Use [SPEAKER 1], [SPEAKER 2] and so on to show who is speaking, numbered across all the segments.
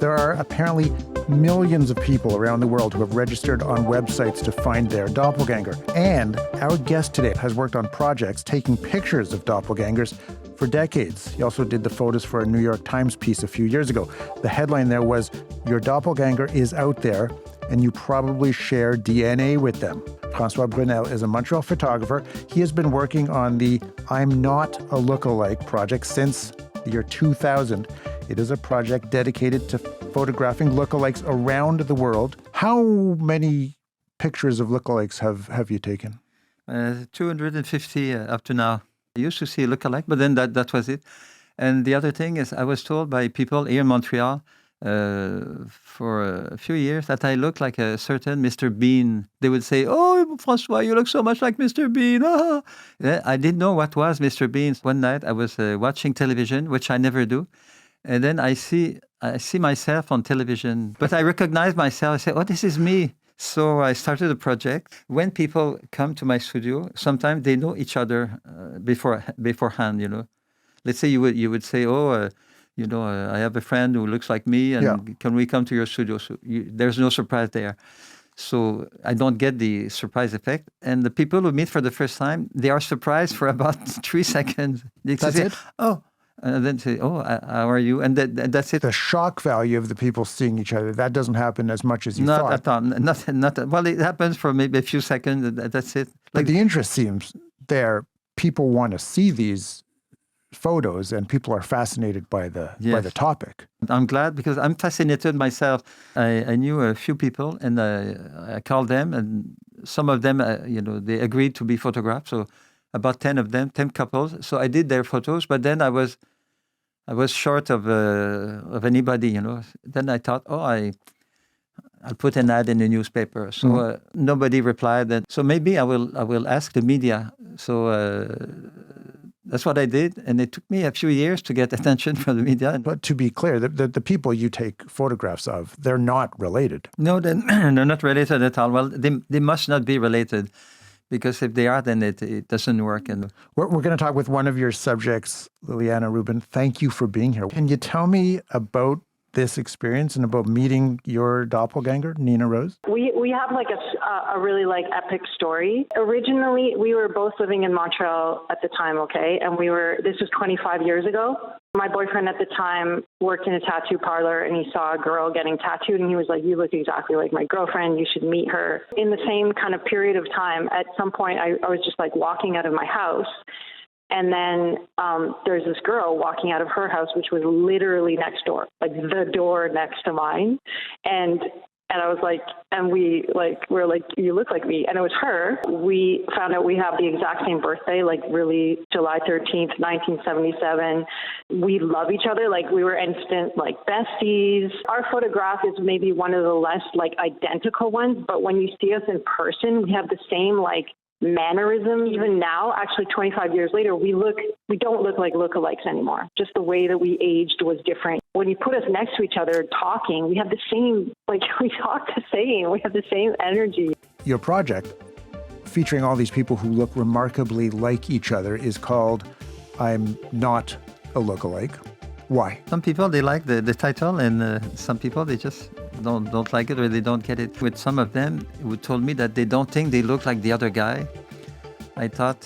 [SPEAKER 1] There are apparently millions of people around the world who have registered on websites to find their doppelganger. And our guest today has worked on projects taking pictures of doppelgangers for decades. He also did the photos for a New York Times piece a few years ago. The headline there was, "Your doppelganger is out there, and you probably share DNA with them." François Brunelle is a Montreal photographer. He has been working on the I'm Not a Lookalike project since the year 2000. It is a project dedicated to photographing lookalikes around the world. How many pictures of lookalikes have you taken?
[SPEAKER 2] 250 up to now. I used to see a lookalike, but then that was it. And the other thing is, I was told by people here in Montreal for a few years that I look like a certain Mr. Bean. They would say, "Oh, François, you look so much like Mr. Bean." Ah. I didn't know what was Mr. Bean. One night I was watching television, which I never do. And then I see myself on television, but I recognize myself. I say, "Oh, this is me." So I started a project. When people come to my studio, sometimes they know each other beforehand. Let's say you would say, "Oh, I have a friend who looks like me, and Can we come to your studio?" So there's no surprise there. So I don't get the surprise effect. And the people who meet for the first time, they are surprised for about 3 seconds.
[SPEAKER 1] That's it?
[SPEAKER 2] "Oh." And then say, "Oh, how are you?" And that's it.
[SPEAKER 1] The shock value of the people seeing each other, that doesn't happen as much as you
[SPEAKER 2] Not
[SPEAKER 1] thought.
[SPEAKER 2] at all. Not. Well, it happens for maybe a few seconds. That's it.
[SPEAKER 1] But the interest seems there. People want to see these photos, and people are fascinated by the topic.
[SPEAKER 2] I'm glad because I'm fascinated myself. I knew a few people, and I called them, and some of them, they agreed to be photographed. So about 10 of them, 10 couples. So I did their photos, but then I was short of anybody, Then I thought, I'll put an ad in the newspaper. So nobody replied. And so maybe I will ask the media. So that's what I did. And it took me a few years to get attention from the media.
[SPEAKER 1] But to be clear, the people you take photographs of, they're not related.
[SPEAKER 2] No, they're not related at all. Well, they must not be related. Because if they are, then it doesn't work. And
[SPEAKER 1] we're going to talk with one of your subjects, Liliana Rubin. Thank you for being here. Can you tell me about this experience and about meeting your doppelganger, Nina Rose?
[SPEAKER 3] We have like a really epic story. Originally, we were both living in Montreal at the time, okay? And this was 25 years ago. My boyfriend at the time worked in a tattoo parlor, and he saw a girl getting tattooed, and he was like, "You look exactly like my girlfriend. You should meet her." In the same kind of period of time, at some point, I was just walking out of my house, and then there's this girl walking out of her house, which was literally next door, the door next to mine. And I was like, and we're like, "You look like me." And it was her. We found out we have the exact same birthday, really July 13th, 1977. We love each other. We were instant, besties. Our photograph is maybe one of the less identical ones, but when you see us in person, we have the same mannerism. Even now, actually 25 years later, we don't look like lookalikes anymore. Just the way that we aged was different. When you put us next to each other talking, we have the same, we talk the same. We have the same energy.
[SPEAKER 1] Your project, featuring all these people who look remarkably like each other, is called I'm Not a Lookalike. Why?
[SPEAKER 2] Some people, they like the title, and some people, they just don't like it, or they don't get it. With some of them who told me that they don't think they look like the other guy, I thought,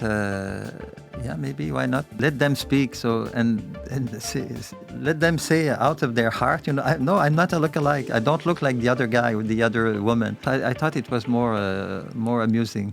[SPEAKER 2] maybe why not? Let them speak. So and let them say out of their heart, no, I'm not a lookalike. I don't look like the other guy or the other woman. I thought it was more amusing.